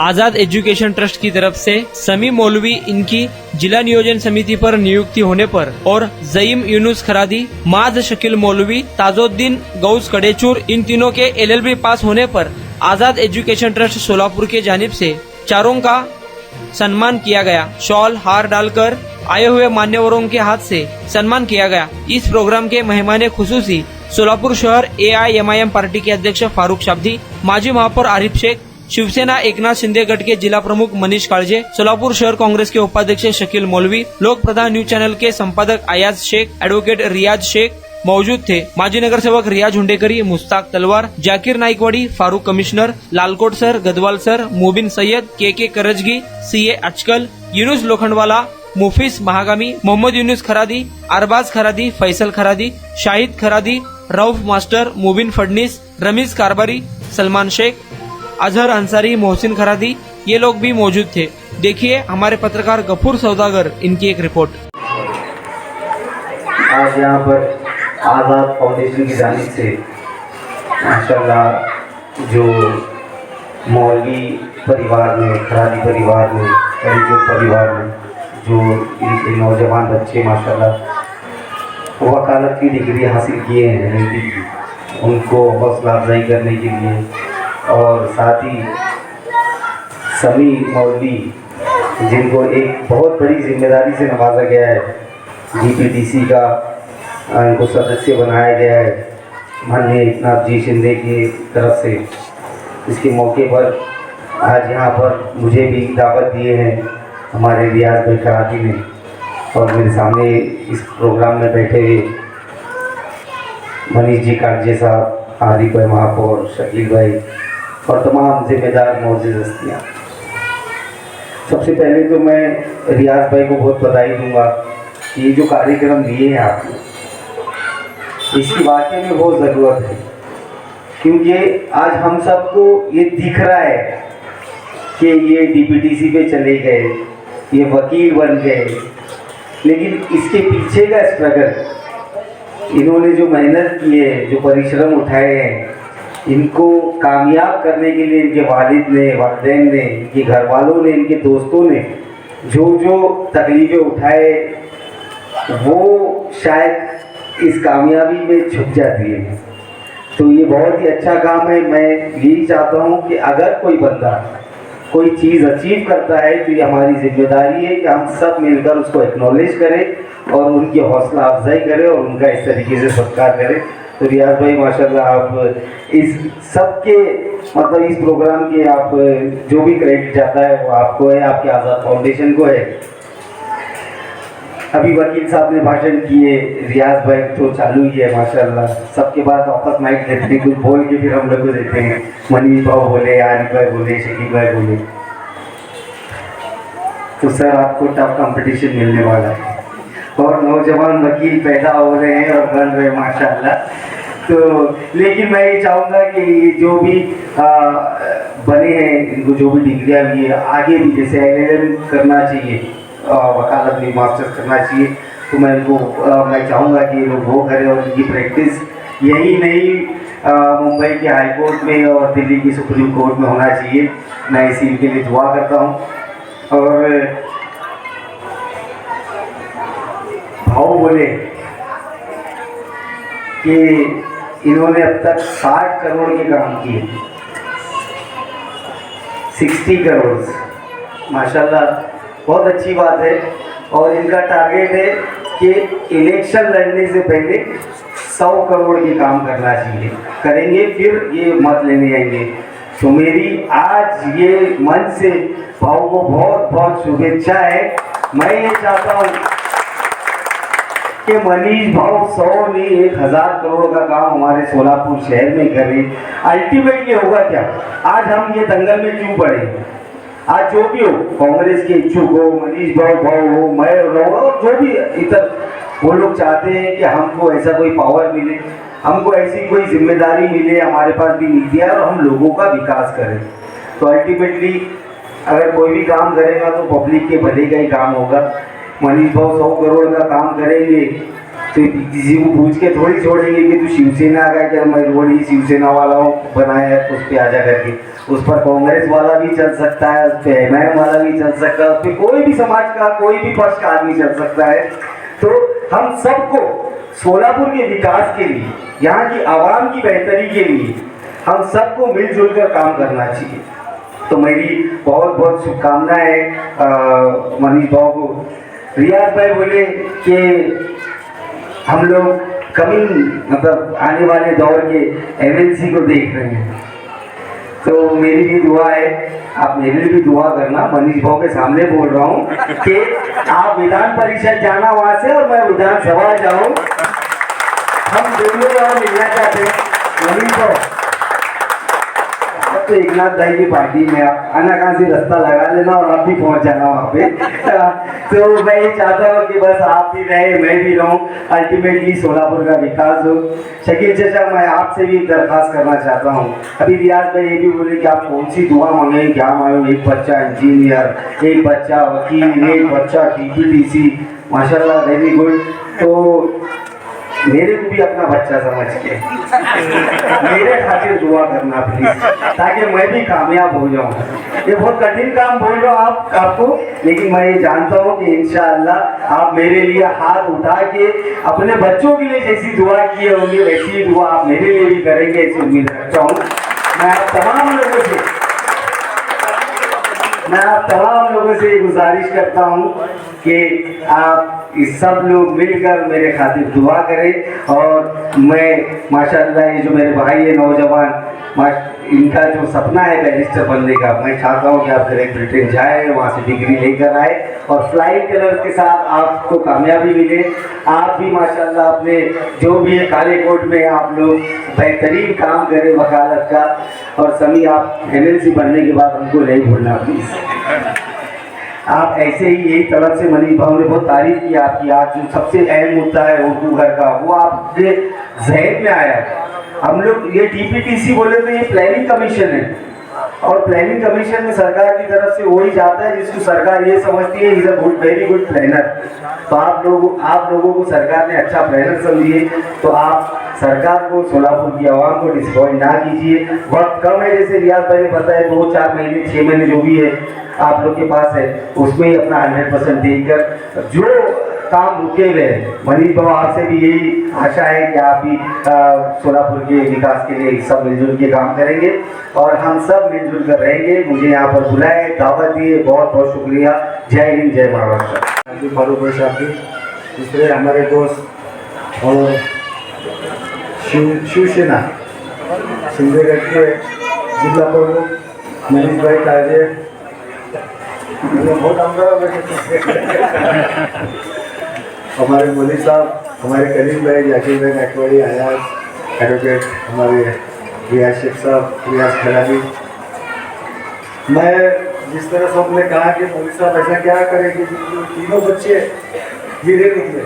आजाद education trust की तरफ से समी मौलवी इनकी जिला नियोजन समिति पर नियुक्ति होने पर और जईम यूनुस खरादी, माज शकील मौलवी, ताजुद्दीन गौस कड़ेचूर इन तीनों के LLB पास होने पर आजाद एजुकेशन ट्रस्ट सोलापुर के जानिब से चारों का सम्मान किया गया। शॉल हार डालकर आए हुए मान्यवरों के हाथ से सम्मान किया गया। इस प्रोग्राम के मेहमान खुसूसी सोलापुर शहर AIMIM पार्टी के अध्यक्ष फारूक शाब्दी, माजी महापौर आरिफ शेख, शिवसेना एकनाथ शिंदे गट के जिला प्रमुख मनीष काळजे, सोलापुर शहर कांग्रेस के उपाध्यक्ष शकील मौलवी, लोक प्रधान न्यूज चैनल के संपादक अयाज शेख, एडवोकेट रियाज शेख मौजूद थे। माजी नगर सेवक रियाज हुंडेकरी, मुस्ताक तलवार, Zakir Naikwadi, Farooq commissioner, Lalkot sir, Gadwal sir, Mubin Syed, के करजगी, CA अचकल, यूनुस लोखंडवाला, मुफिस महागामी, मोहम्मद यूनुस खरादी, अरबाज खरादी, फैसल खरादी, शाहिद खरादी, रऊफ मास्टर, मुबिन फडनीस, रमीज कारबारी, सलमान शेख, अजहर अंसारी, मोहसिन खरादी, ये लोग भी मौजूद थे। देखिए हमारे पत्रकार गफूर सौदागर इनकी एक रिपोर्ट। आज यहाँ पर आज़ाद फाउंडेशन की जानिब से माशाल्लाह जो मौलवी परिवार में, खरादी परिवार में, करीब परिवार में जो इनके नौजवान बच्चे माशाल्लाह वकालत की डिग्री हासिल किए हैं, उनको हौसला अफजाई करने के लिए और साथ ही समी मौलवी जिनको एक बहुत बड़ी जिम्मेदारी से नवाजा गया है, DPTC का इनको सदस्य बनाया गया है माननीय एकनाथ जी शिंदे की तरफ से। इसके मौके पर आज यहाँ पर मुझे भी दावत दिए हैं हमारे रियाज भाई कराती ने, और मेरे सामने इस प्रोग्राम में बैठे हुए मनीष जी कागजे साहब, आरिफ भाई महापौर, शकील भाई और तमाम जिम्मेदार मौजूद हस्तियाँ। सबसे पहले तो मैं रियाज भाई को बहुत बधाई दूंगा कि ये जो कार्यक्रम लिए हैं आपने, इसकी वाकई में बहुत ज़रूरत है, क्योंकि आज हम सबको ये दिख रहा है कि ये DPTC पे चले गए, ये वकील बन गए, लेकिन इसके पीछे का स्ट्रगल, इन्होंने जो मेहनत की है, जो परिश्रम उठाए हैं, इनको कामयाब करने के लिए इनके वालिद ने, वालिदैन ने, इनके घर वालों ने, इनके दोस्तों ने जो जो तकलीफ़ें उठाए, वो शायद इस कामयाबी में छुप जाती है। तो ये बहुत ही अच्छा काम है। मैं यही चाहता हूँ कि अगर कोई बंदा कोई चीज़ अचीव करता है तो ये हमारी जिम्मेदारी है कि हम सब मिलकर उसको एक्नॉलेज करें और उनकी हौसला अफजाई करें और उनका इस तरीके से सत्कार करें। तो रियाज भाई माशाल्लाह आप इस सब के मतलब इस प्रोग्राम के आप जो भी क्रेडिट जाता है वो आपको है, आपके आज़ाद फाउंडेशन को है। अभी वकील साहब ने भाषण किए, रियाज भाई तो चालू ही है माशाल्लाह। सबके बाद वापस माइक देते हैं, कुछ बोल के फिर हम लोग को देते हैं। मनीष भाव बोले, आरिफ भाई बोले, शकील भाई बोले। तो सर आपको टफ कंपटीशन मिलने वाला है और नौजवान वकील पैदा हो रहे हैं और बन रहे हैं माशाल्लाह। तो लेकिन मैं ये चाहूँगा कि जो भी बने हैं, इनको जो भी डिग्रियाँ भी है, आगे भी जैसे LLM करना चाहिए, वकालत में मास्टर्स करना चाहिए, तो मैं इनको मैं चाहूँगा कि ये लोग वो करें और इनकी प्रैक्टिस यही नहीं मुंबई के हाई कोर्ट में और दिल्ली की सुप्रीम कोर्ट में होना चाहिए। मैं इसी के लिए दुआ करता हूँ। और भाव बोले कि इन्होंने अब तक 60 करोड़ के काम किए, 60 करोड़ माशाल्लाह, बहुत अच्छी बात है। और इनका टारगेट है कि इलेक्शन लड़ने से पहले 100 करोड़ के काम करना चाहिए, करेंगे फिर ये मत लेने आएंगे। तो मेरी आज ये मन से भाव को बहुत बहुत शुभेच्छा है। मैं ये चाहता हूँ कि मनीष भाव 100 नहीं 1000 करोड़ का काम हमारे सोलापुर शहर में करें। अल्टीमेटली होगा क्या, आज हम ये दंगल में क्यों पड़े? आज जो भी हो, कांग्रेस के इच्छुक हो, मनीष भाव हो, मैं और जो भी इधर, वो लोग चाहते हैं कि हमको ऐसा कोई पावर मिले, हमको ऐसी कोई जिम्मेदारी मिले, हमारे पास भी नीतियाँ और हम लोगों का विकास करें। तो अल्टीमेटली अगर कोई भी काम करेगा तो पब्लिक के भले का ही काम होगा। मनीष भाव 100 करोड़ का काम करेंगे तो किसी को पूछ के थोड़ी छोड़ेंगे कि तू शिवसेना का क्या, मैं रोड ही शिवसेना वाला बनाया है उस पर आजा करके। उस पर कांग्रेस वाला भी चल सकता है, उस पर एमआईएम वाला भी चल सकता है, उस पर कोई भी समाज का कोई भी पक्ष का आदमी चल सकता है। तो हम सबको सोलापुर के विकास के लिए, यहाँ की आवाम की बेहतरी के लिए हम सबको मिलजुल कर काम करना चाहिए। तो मेरी बहुत बहुत शुभकामनाएं है मनीष भाव को। रियाज भाई बोले कि हम लोग कमिंग मतलब आने वाले दौर के एमएलसी को देख रहे हैं, तो मेरी भी दुआ है, आप मेरे लिए भी दुआ करना। मनीष भाव के सामने बोल रहा हूँ कि आप विधान परिषद जाना वहाँ से और मैं विधानसभा जाऊँ, हम दोनों वहाँ मिलना चाहते हैं। मनीष भाव तो एकनाथ भाई की पार्टी में आप आना कहाँ से रास्ता लगा लेना और आप भी पहुंच जाना वहाँ पे। तो मैं ये चाहता हूँ कि बस आप भी रहे, मैं भी रहूँ, अल्टीमेटली सोलापुर का विकास हो। शकील चाचा, मैं आपसे भी दरख्वास्त करना चाहता हूँ। अभी रियाज भाई ये भी बोले कि आप कौन सी दुआ मांगे, क्या मांगे, एक बच्चा इंजीनियर, एक बच्चा वकील, एक बच्चा टीपीटीसी, माशाल्लाह वेरी गुड। तो मेरे को भी अपना बच्चा समझ के मेरे खातिर दुआ करना प्लीज, ताकि मैं भी कामयाब हो जाऊं। ये बहुत कठिन काम बोल रहा हूँ आपको, लेकिन मैं ये जानता हूँ कि इंशाअल्लाह आप मेरे लिए हाथ उठा के अपने बच्चों के लिए जैसी दुआ किए होंगे वैसी ही दुआ आप मेरे लिए भी करेंगे, ऐसी उम्मीद रखता हूँ। मैं आप तमाम लोगों से गुजारिश करता हूँ कि आप इस सब लोग मिलकर मेरे खातिर दुआ करें। और मैं माशाल्लाह ये जो मेरे भाई है नौजवान, इनका जो सपना है बैरिस्टर बनने का, मैं चाहता हूँ कि आप ग्रेट ब्रिटेन जाए, वहाँ से डिग्री लेकर आए और फ्लाइंग कलर्स के साथ आपको कामयाबी मिले। आप भी माशाल्लाह अपने जो भी है काले कोट में आप लोग बेहतरीन काम करें वकालत का। और समी आप एमएलसी बनने के बाद हमको नहीं भूलना प्लीज़। आप ऐसे ही यही तरफ से मनीष भाव ने बहुत तारीफ की आपकी। आज जो सबसे अहम मुद्दा है उर्दू घर का, वो आपके जहन में आया। हम लोग ये टीपीटीसी बोले तो ये प्लानिंग कमीशन है, और प्लानिंग कमीशन में सरकार की तरफ से वही जाता है जिसको सरकार ये समझती है is a good very good planner. तो आप लोगों को सरकार ने अच्छा प्लानर समझिए। तो आप सरकार को, सोलापुर की आवाम को डिसअपॉइंट ना कीजिए। वक्त कम है, जैसे रियाज भाई ने बताया 2-4 महीने 6 महीने जो भी है आप लोग के पास है, उसमें ही अपना 100% देकर जो काम रुके हुए मनीष बाबा आपसे भी यही आशा है कि आप भी सोलापुर के विकास के लिए सब मिलजुल के काम करेंगे और हम सब मिलजुल कर रहेंगे। मुझे यहाँ पर बुलाए, दावत दिए, बहुत बहुत शुक्रिया। जय हिंद, जय महाराष्ट्र। फारूक भाई साहब भी, दूसरे हमारे दोस्त और शिवसेना सिंधेगढ़ के जिला प्रमुख मनीष भाई ताजे, बहुत हमारे मोदी साहब, हमारे करीम भाई, जाकिर भाई नाकवाड़ी, आयाज एडवोकेट, हमारे रियाज शेख साहब, रियाज खलानी। मैं जिस तरह से हमने कहा कि मोदी साहब ऐसा क्या करें कि तीनों बच्चे गिरे निकले।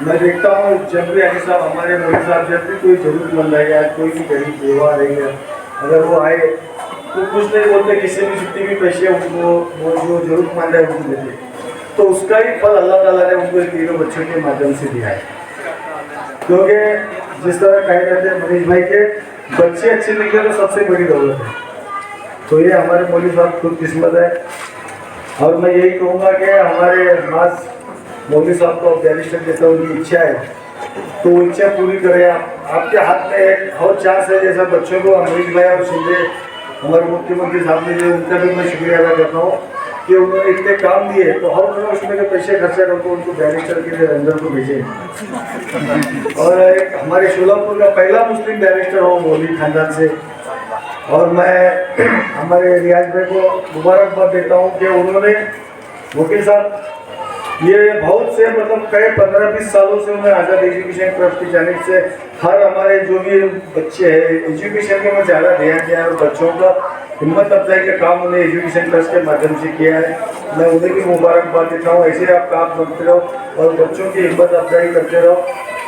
मैं देखता हूँ जब भी अली साहब, हमारे मोदी साहब, जब भी कोई जरूरतमंद है या कोई भी गरीब बेवा रहेगा, अगर वो आए तो कुछ नहीं बोलते, किसी भी जितने भी पैसे उनको वो जो जरूरतमंद है उनको देते, तो उसका ही फल अल्लाह ताला ने उनको तीनों बच्चों के माध्यम से दिया है। क्योंकि जिस तरह कहे जाते हैं मनीष भाई के, बच्चे अच्छे निकले तो सबसे बड़ी दौलत है। तो ये हमारे मौलवी साहब खुद किस्मत है। और मैं यही कहूँगा कि हमारे मास मौलवी साहब को बैरिस्टर जैसा उनकी इच्छा है तो वो इच्छा पूरी करें। आपके हाथ में एक और चांस है, जैसा बच्चों को अमरीश भाई और शिंदे हमारे मुख्यमंत्री साहब ने जो, उनका भी मैं शुक्रिया अदा करता हूँ कि उन्होंने इतने काम दिए, तो हर उन्होंने उसमें जो पैसे खर्चा करके उनको बैरिस्टर के लिए रंजन को भेजे। और एक हमारे सोलापुर का पहला मुस्लिम बैरिस्टर हो मौलवी खानदान से। और मैं हमारे रियाज भाई को मुबारकबाद देता हूँ कि उन्होंने, वकील साहब, ये बहुत से मतलब कई 15-20 सालों से उन्हें आज़ाद एजुकेशन ट्रस्ट की जानिब से हर हमारे जो भी बच्चे हैं एजुकेशन के में ज़्यादा ध्यान दिया है और बच्चों का हिम्मत अफजाई का काम उन्हें एजुकेशन ट्रस्ट के माध्यम से किया है। मैं उन्हें भी मुबारकबाद देता हूँ। ऐसे आप काम करते रहो और बच्चों की हिम्मत अफजाई करते रहो।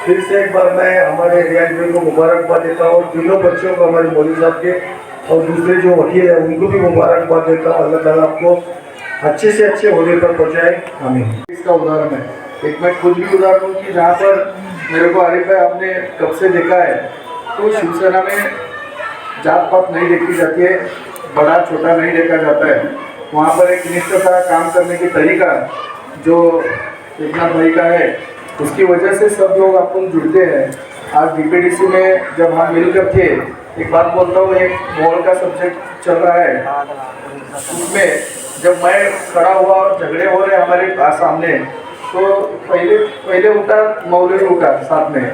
फिर से एक बार मैं हमारे रियाज भाई को मुबारकबाद देता हूँ, तीनों बच्चों को, हमारे मौलवी साहब के और दूसरे जो वकील हैं उनको भी मुबारकबाद देता हूँ। अल्लाह ताला आपको अच्छे से अच्छे होने पर पहुँचाए। आमीन। इसका उदाहरण है एक मैं खुद भी उदाहरण हूँ कि जहाँ पर मेरे को आरिफ भाई आपने कब से देखा है, तो शिवसेना में जात पात नहीं देखी जाती है, बड़ा छोटा नहीं देखा जाता है। वहाँ पर एक निष्ठता, काम करने की तरीका जो एकनाथ भाई का है, उसकी वजह से सब लोग अपन जुड़ते हैं। आज बीपीडीसी में जब हम मिलकर थे, एक बात बोलता हूँ, एक मॉल का सब्जेक्ट चल रहा है, उसमें जब मैं खड़ा हुआ और झगड़े हो रहे हमारे सामने, तो पहले उठा मौलवी उठा साथ में,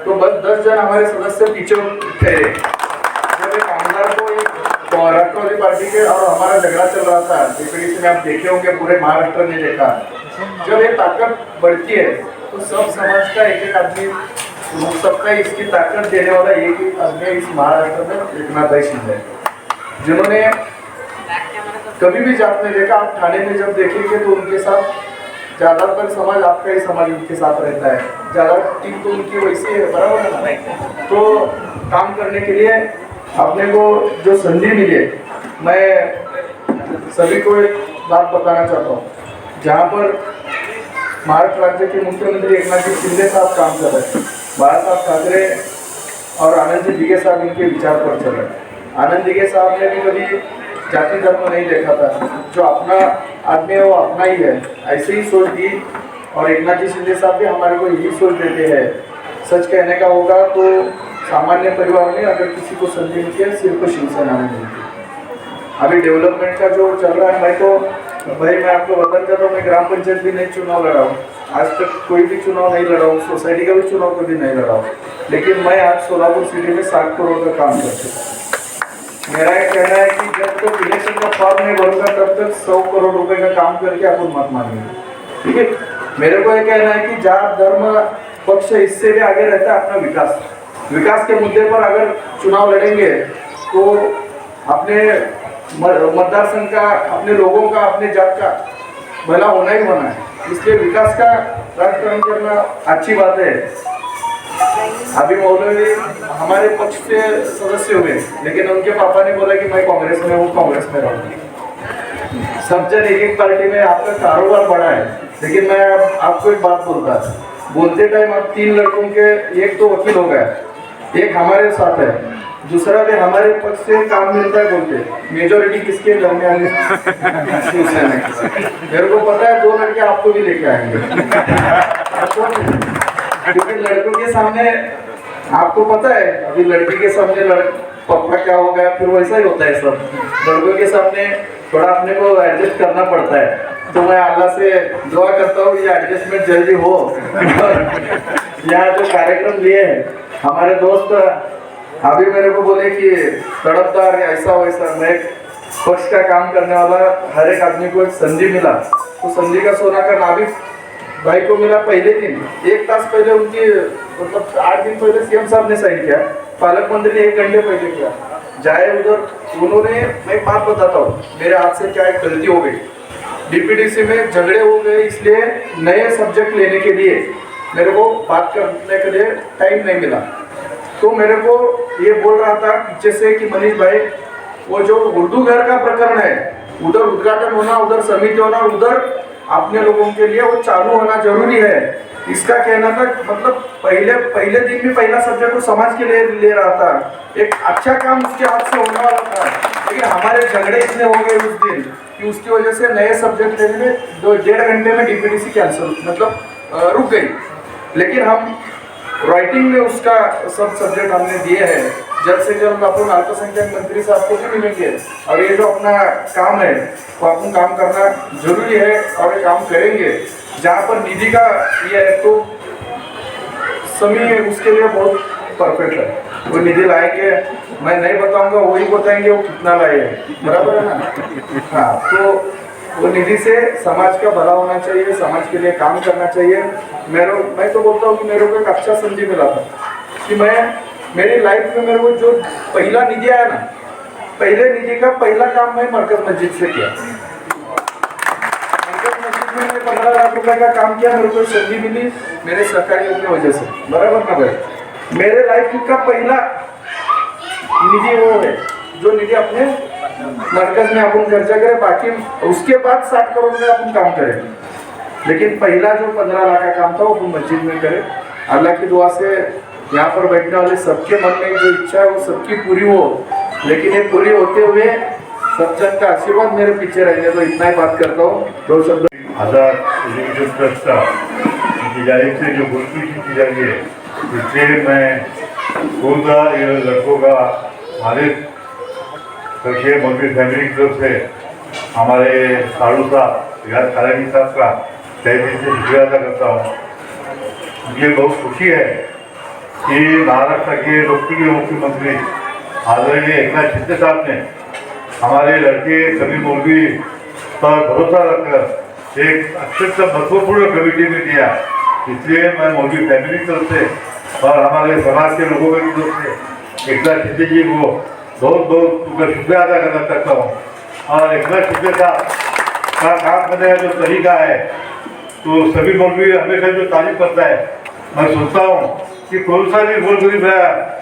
तो बस 10 जन हमारे सदस्य पीछे ठहरे। जब एक आमदार को एक राष्ट्रवादी पार्टी के और हमारा झगड़ा चल रहा था, बीपीडीसी में आप देखे होंगे, पूरे महाराष्ट्र ने देखा, जब ये ताकत बढ़ती है तो सब समाज का एक आदमी, सबका इसकी ताकत देने वाला एक ही आदमी इस महाराष्ट्र में एकनाथ भाई शिंदे, जिन्होंने कभी भी जात नहीं देखा। आप थाने में जब देखेंगे तो उनके साथ ज़्यादातर समाज, आपका ही समाज उनके साथ रहता है, ज़्यादा टीम तो उनकी वैसी है, बराबर है ना। तो काम करने के लिए अपने को जो संधि मिली है, मैं सभी को एक बात बताना चाहता हूँ, जहाँ पर महाराष्ट्र राज्य के मुख्यमंत्री एकनाथ जी शिंदे साहब काम कर रहे हैं, बाला साहब ठाकरे और आनंद जी दिघे साहब इनके विचार पर चल रहे हैं। आनंद दिघे साहब ने भी कभी जाति धर्म नहीं देखा था, जो अपना आदमी है वो अपना ही है, ऐसे ही सोच दी। और एकनाथ जी शिंदे साहब भी हमारे को यही सोच देते हैं। सच कहने का होगा तो सामान्य परिवार में अगर किसी को संधि मिलती है, सिर्फ शिवसेना में मिलती है। अभी डेवलपमेंट का जो चल रहा है, मैं आपको बताना चाहता हूँ, मैं ग्राम पंचायत भी नहीं चुनाव लड़ा हूँ, आज तक कोई भी चुनाव नहीं लड़ा हूँ, सोसाइटी का भी चुनाव कभी नहीं लड़ा हूँ, लेकिन मैं आज सोलापुर सिटी में 60 करोड़ का काम कर चुका हूँ। मेरा ये कहना है कि जब तक इलेक्शन का फॉर्म नहीं भरूंगा, तब तक 100 करोड़ रुपए का काम करके आपको मत मांगेंगे, ठीक है। मेरे को ये कहना है कि जात धर्म पक्ष इससे भी आगे रहता है अपना विकास के मुद्दे पर अगर चुनाव लड़ेंगे तो अपने मतदार संघ का, अपने लोगों का, अपने जात का भला होना ही होना है। इसलिए विकास का राजकारण करना अच्छी बात है। अभी मौलवी हमारे पक्ष से सदस्य हुए, लेकिन उनके पापा ने बोला कि मैं कांग्रेस में हूँ, कांग्रेस में रहूँगा। सब जन एक पार्टी में, आपका कारोबार बड़ा है, लेकिन मैं आपको एक बात बोलते टाइम आप 3 लड़कों के, एक तो वकील हो गया, एक हमारे साथ है, दूसरा भी हमारे पक्ष से काम मिलता है। बोलते मेजोरिटी किसके घर में आएंगे? मेरे को पता है 2 लड़के आपको भी लेके आएंगे, क्योंकि लड़कों के सामने आपको पता है, अभी लड़की के सामने पप्पा क्या हो गया, फिर वैसा ही होता है सब। लड़कों के सामने थोड़ा अपने को एडजस्ट करना पड़ता है। तो मैं अल्लाह से दुआ करता हूँ ये एडजस्टमेंट जल्दी हो। यहाँ जो कार्यक्रम लिए हैं हमारे दोस्त, अभी मेरे को बोले कि तड़पदार ऐसा वैसा, मैं पक्ष का काम करने वाला हर एक आदमी को एक संधि मिला, तो संधि का सोना का नाभिक भाई को मिला पहले दिन, 1 तास पहले उनकी, मतलब 8 दिन पहले सीएम साहब ने साइन किया, पालक मंत्री ने 1 घंटे पहले किया। जाए उधर उन्होंने, मैं एक बात बताता हूँ, मेरे हाथ से क्या एक गलती हो गई, डीपीडीसी में झगड़े हो गए, इसलिए नए सब्जेक्ट लेने के लिए मेरे को बात करने के लिए टाइम नहीं मिला। तो मेरे को ये बोल रहा था पीछे से कि मनीष भाई, वो जो उर्दू घर का प्रकरण है, उधर उद्घाटन होना, उधर समिति होना, उधर अपने लोगों के लिए वो चालू होना जरूरी है। इसका कहना था, मतलब पहले दिन भी पहला सब्जेक्ट वो समाज के लिए ले रहा था, एक अच्छा काम उसके हाथ से होने वाला था, लेकिन हमारे झगड़े इतने हो गए उस दिन कि उसकी वजह से नए सब्जेक्ट लेने में 1.5 घंटे में डीपीडीसी कैंसिल, मतलब रुक गई। लेकिन हम राइटिंग में उसका सब सब्जेक्ट हमने दिए हैं, जल्द से जल्द अपन अल्पसंख्यक मंत्री साहब को भी मिलेंगे, और ये जो अपना काम है वो अपन काम करना जरूरी है और ये काम करेंगे। जहाँ पर निधि का ये है तो समय उसके लिए बहुत परफेक्ट है, वो निधि लाएंगे, मैं नहीं बताऊंगा, वही बताएंगे वो कितना लाए, बराबर है ना। हाँ, तो वो निधि से समाज का भला होना चाहिए, समाज के लिए काम करना चाहिए। मैं तो बोलता हूँ कि मेरे को एक अच्छा संधि मिला था कि मेरी लाइफ में मेरे को जो पहला निधि आया ना, पहले निधि का पहला काम मैं मरकज मस्जिद से किया। मरकज मस्जिद में मैंने 15 लाख रुपए का काम किया, मेरे को संधि मिली मेरे सहकारियों की वजह से, बराबर ना भाई। मेरे लाइफ का पहला निधि वो है जो निधि अपने मरकज में अपन खर्चा करें, बाकी उसके बाद 60 करोड़ में अपन काम करें। लेकिन पहला जो 15 लाख का काम था वो मस्जिद में करे। अल्लाह की दुआ से यहाँ पर बैठने वाले सबके मन में जो इच्छा है वो सबकी पूरी हो, लेकिन ये पूरी होते हुए सब जन का आशीर्वाद मेरे पीछे रहने। तो इतना ही बात करता हूँ, 2 शब्द। आज़ाद एजुकेशन ट्रस्ट का की जानिब से जो गुरकी की जाएगी, इसलिए मैं स्कूल का ये लड़कों का हमारे करके मौलवी फैमिली की तरफ से हमारे साड़ू साहब रियाज खालानी साहब का तहे दिल से शुक्रिया अदा करता हूँ। मुझे बहुत खुशी है कि महाराष्ट्र के लोकप्रिय मुख्यमंत्री आदरणीय एकनाथ शिंदे साहब ने हमारे लड़के सभी मौलवी पर भरोसा रखकर एक अत्यंत महत्वपूर्ण कमेटी में दिया। इसलिए मैं मौलवी फैमिली की तरफ से और हमारे समाज के लोगों की तरफ से एकनाथ शिंदे जी को बहुत बहुत उनका शुक्रिया अदा करना चाहता हूँ। और एकनाथ शिंदे साहब का काम करने का जो तरीका है, तो सभी मौलवी हमेशा जो तारीफ करता है, मैं सोचता हूँ कि कौन सा भी गोल गरीब है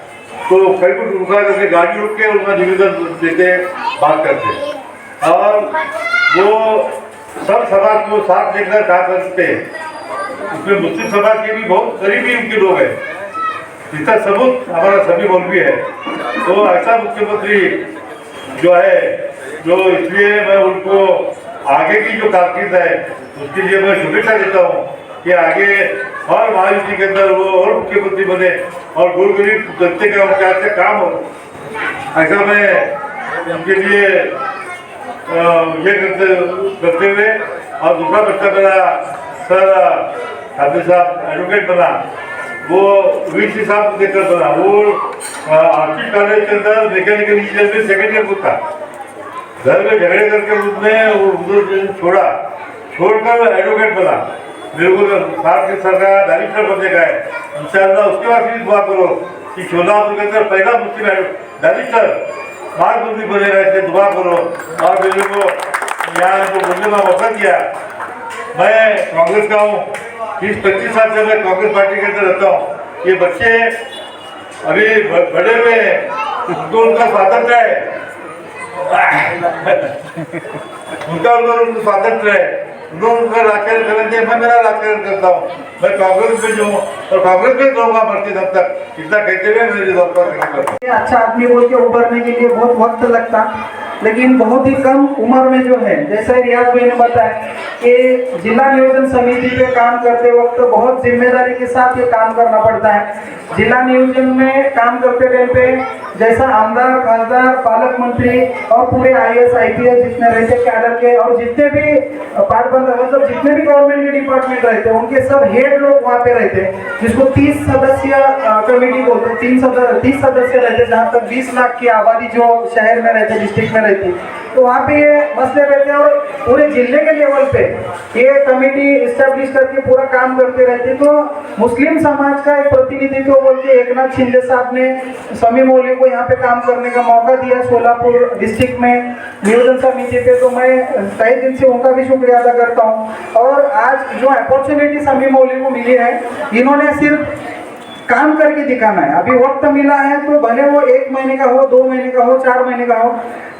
तो कहीं को रुका करके गाड़ी रुक के उनका निवेदन देते बात करते, और वो सब समाज को साथ लेकर काम करते हैं। उसमें मुस्लिम समाज के भी बहुत करीबी उनके लोग हैं, इसका सबूत हमारा सभी मौलवी है। तो ऐसा मुख्यमंत्री जो है, जो इसलिए मैं उनको आगे की जो कारकिर्द है उसके लिए मैं शुभेच्छा देता हूँ कि आगे और महायुति के अंदर वो और मुख्यमंत्री बने और गोल गरीब जनते का उनके हाथ से काम हो। ऐसा मैं उनके लिए ये करते हुए, और दूसरा बच्चा मेरा सर हाफिज साहब एडवोकेट बना, वो वीसी साहब को देखकर बना। वो आर्टिक कॉलेज के अंदर मैकेनिकल इंजीनियर में सेकेंड ईयर को था, घर में झगड़े करके उसने छोड़कर एडवोकेट बना। मेरे को साथ के सरकार डायरेक्टर बनने का है, इंशाअल्लाह उसके बाद भी दुआ करो कि शोलापुर के अंदर पहला मुस्लिम डायरेक्टर महामंत्री बनेगा, इसलिए दुआ करो। और मेरे को यहाँ जो बोलने का मौका दिया, मैं कांग्रेस का हूँ, 30-25 साल से मैं कांग्रेस पार्टी के अंदर रहता हूँ। ये बच्चे अभी बड़े हुए हैं, तो उनका स्वातंत्र है उनका स्वातंत्र है, उनका राजकारण करने दे, मैं मेरा राजकारण करता हूँ। मैं कांग्रेस में जो हूँ और कांग्रेस में रहूँगा मरते दम तक, इतना कहते हुए मेरे दौर पर अच्छा आदमी बोल के उभरने के लिए बहुत वक्त लगता, लेकिन बहुत ही कम उम्र में जो है, जैसे रियाज भाई ने बताया कि जिला नियोजन समिति पे काम करते वक्त बहुत जिम्मेदारी के साथ ये काम करना पड़ता है। जिला नियोजन में काम करते टाइम पे जैसा आमदार, खासदार, पालक मंत्री और पूरे IAS IPS जितने रहते कैडर के और जितने भी मतलब जितने भी गवर्नमेंट के डिपार्टमेंट रहते हैं, उनके सब हेड लोग वहाँ पे रहते हैं, जिसको 30 सदस्य कमेटी बोलते हैं। 30 सदस्य रहते हैं, जहाँ तक 20 लाख की आबादी जो शहर में रहते, डिस्ट्रिक्ट में रहती, तो वहाँ पे ये मसले रहते हैं। और पूरे जिले के लेवल पे ये कमेटी इस्टेब्लिश करके पूरा काम करते रहते। तो मुस्लिम समाज का एक प्रतिनिधित्व बोल के एकनाथ शिंदे साहब ने समी मौलवी को यहाँ पे काम करने का मौका दिया सोलापुर डिस्ट्रिक्ट में नियोजन समिति पे। तो मैं तहे दिल से उनका भी शुक्रिया अदा करता हूँ। और आज जो अपॉर्चुनिटी समी मौलवी को मिली है, इन्होंने सिर्फ काम करके दिखाना है। अभी वक्त मिला है तो भले वो 1 महीने का हो, 2 महीने का हो, 4 महीने का हो,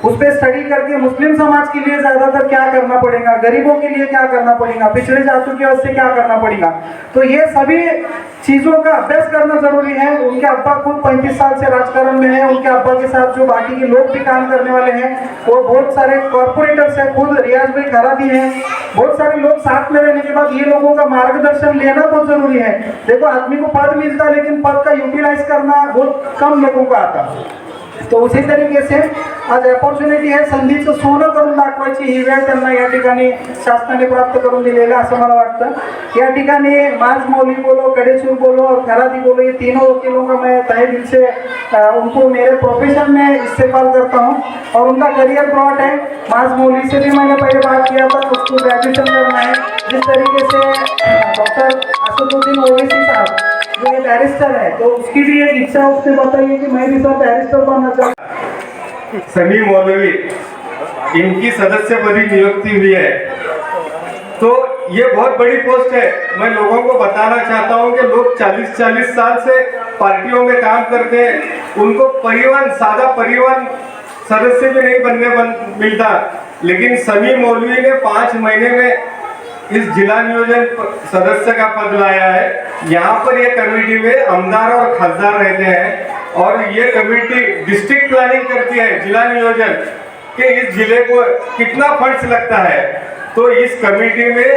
उस पर स्टडी करके मुस्लिम समाज के लिए ज्यादातर क्या करना पड़ेगा, गरीबों के लिए क्या करना पड़ेगा, पिछड़े जातों की वजह से क्या करना पड़ेगा, तो ये सभी चीजों का अभ्यास करना जरूरी है। उनके अब्बा खुद 35 साल से राजकारण में है, उनके अब्बा के साथ जो बाकी के लोग भी काम करने वाले हैं वो बहुत सारे कॉर्पोरेटर्स है, खुद रियाज भाई खरादी है, बहुत सारे लोग साथ में रहने के बाद ये लोगों का मार्गदर्शन लेना बहुत जरूरी है। देखो आदमी को पद मिलता है, लेकिन पद का यूटिलाइज करना बहुत कम लोगों को आता। तो उसी तरीके से आज अपॉर्च्युनिटी आहे, संधीचं सोनं करून दाखवायची ही वेळ त्यांना या ठिकाणी शासनाने प्राप्त करून दिलेलं असं मला वाटतं। या ठिकाणी माज मौली बोलो, कडेचूर बोलो और खरादी बोलो, ये तीनों वकीलों का मैं तहे दिल से उनको मेरे प्रोफेशन में इस्तेमाल करता हूँ और उनका करियर ब्रॉड है। माज मौली से भी मैंने पहले बात किया था, उसको ग्रेजुएशन करना है। जिस तरीके से डॉक्टर असदुद्दीन ओवैसी साहब जो एक बैरिस्टर है, तो उसकी भी एक इच्छा उसने बताई कि मैं भी सब बैरिस्टर बनना चाहता। समी मौलवी इनकी सदस्य पदी नियुक्ति हुई है, तो ये बहुत बड़ी पोस्ट है। मैं लोगों को बताना चाहता हूँ कि लोग 40-40 साल से पार्टियों में काम करते हैं, उनको परिवहन, सादा परिवहन सदस्य भी नहीं बनने मिलता, लेकिन समी मौलवी ने 5 महीने में इस जिला नियोजन सदस्य का पद लाया है। यहाँ पर ये कमेटी में आमदार और खासदार रहते हैं और ये कमेटी डिस्ट्रिक्ट प्लानिंग करती है, जिला नियोजन कि इस जिले को कितना फंड्स लगता है। तो इस कमेटी में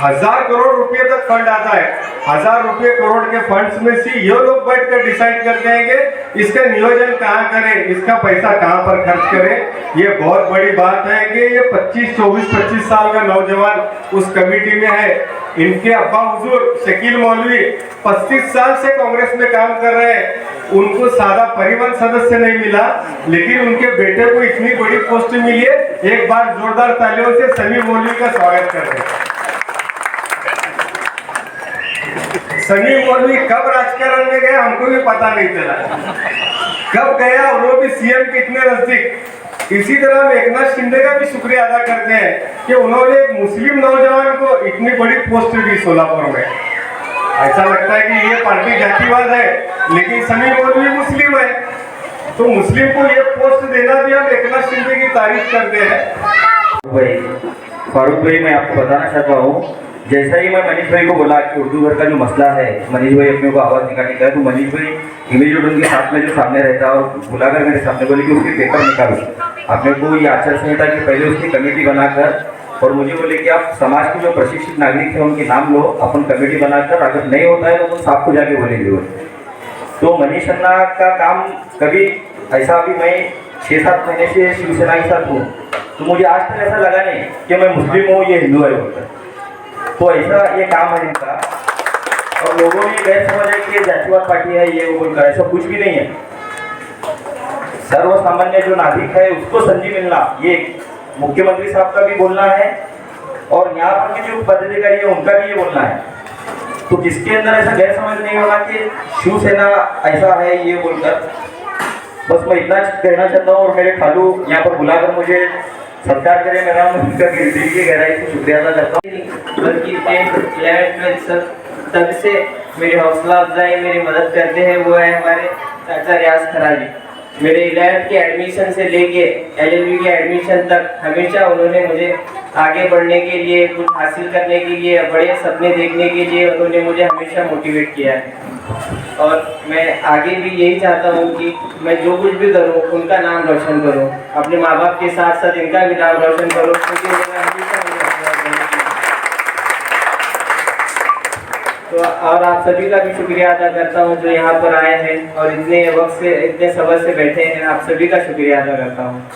1000 करोड़ रुपए तक फंड आता है। 1000 रुपए करोड़ के फंड्स में से ये लोग बैठकर डिसाइड करते हैं कि इसका नियोजन कहाँ करें, इसका पैसा कहाँ पर खर्च करें। ये बहुत बड़ी बात है कि ये 25 साल का नौजवान उस कमेटी में है। इनके अब्बा हुजूर शकील मौलवी 35 साल से कांग्रेस में काम कर रहे हैं। उनको सादा परिवहन सदस्य नहीं मिला, लेकिन उनके बेटे को इतनी बड़ी पोस्ट मिली है। एक बार जोरदार तालियों से समी मौलवी का स्वागत कर रहे हैं। सनी मौलवी कब राजकारण में गया हमको भी पता नहीं चला, कब गया और वो भी सीएम के इतने नजदीक। इसी तरह हम एकनाथ शिंदे का भी शुक्रिया अदा करते हैं कि उन्होंने एक मुस्लिम नौजवान को इतनी बड़ी पोस्ट दी सोलापुर में। ऐसा लगता है कि ये पार्टी जातिवाद है, लेकिन सनी मौलवी मुस्लिम है, तो मुस्लिम को ये पोस्ट देना भी हम एकनाथ शिंदे की तारीफ करते हैं। फारूक भाई, मैं आपको बताना चाहता हूँ, जैसा ही मैं मनीष भाई को बोला कि उर्दू घर का जो मसला है, मनीष भाई अपने को आवाज़ निकालने का है, तो मनीष भाई इमीडिएट उनके साथ में जो सामने रहता है और बुलाकर मेरे सामने बोले कि उसके पेपर निकालो। अपने को ये आचार संहिता कि पहले उसकी कमेटी बनाकर और मुझे बोले कि आप समाज के जो प्रशिक्षित नागरिक हैं उनके नाम लो, अपन कमेटी बनाकर, अगर नहीं होता है तो साहब को जाके बोलेंगे। तो मनीष अन्ना का काम कभी ऐसा, अभी मैं 6-7 महीने से शिवसेना के साथ हूँ, तो मुझे आज तक ऐसा लगा नहीं कि मैं मुस्लिम हूँ, ये हिंदू है बोलकर। तो ऐसा ये काम है इनका, और लोगों ने गैर समझ है कि ये जातिवाद पार्टी है, ये वो बोलकर, ऐसा कुछ भी नहीं है। सर्वसामान्य जो नागरिक है उसको संधि मिलना, ये मुख्यमंत्री साहब का भी बोलना है और यहाँ पर के जो पदाधिकारी है उनका भी ये बोलना है। तो किसके अंदर ऐसा गैर समझ नहीं होना कि शिवसेना ऐसा है ये बोलकर। बस मैं इतना कहना चाहता हूँ और मेरे खालू यहाँ पर बुलाकर मुझे सत्कार करे, मेरा उनका दिल की गहराई से शुक्रिया अदा करता हूँ। बल्कि 10th-11th तब से मेरी हौसला अफजाई, मेरी मदद करते हैं वो है हमारे चाचा रियाज खराजी। मेरे 11th के एडमिशन से लेके LLB के एडमिशन तक हमेशा उन्होंने मुझे आगे बढ़ने के लिए, कुछ हासिल करने के लिए, बड़े सपने देखने के लिए उन्होंने मुझे हमेशा मोटिवेट किया है। और मैं आगे भी यही चाहता हूँ कि मैं जो कुछ भी करूँ उनका नाम रोशन करूँ, अपने माँ बाप के साथ साथ इनका भी नाम रोशन करूँ, क्योंकि उन्होंने हमेशा मुझे आशीर्वाद दिया। तो और आप सभी का भी शुक्रिया अदा करता हूँ जो यहाँ पर आए हैं और इतने वक्त से, इतने सब्र से बैठे हैं। आप सभी का शुक्रिया अदा करता हूँ।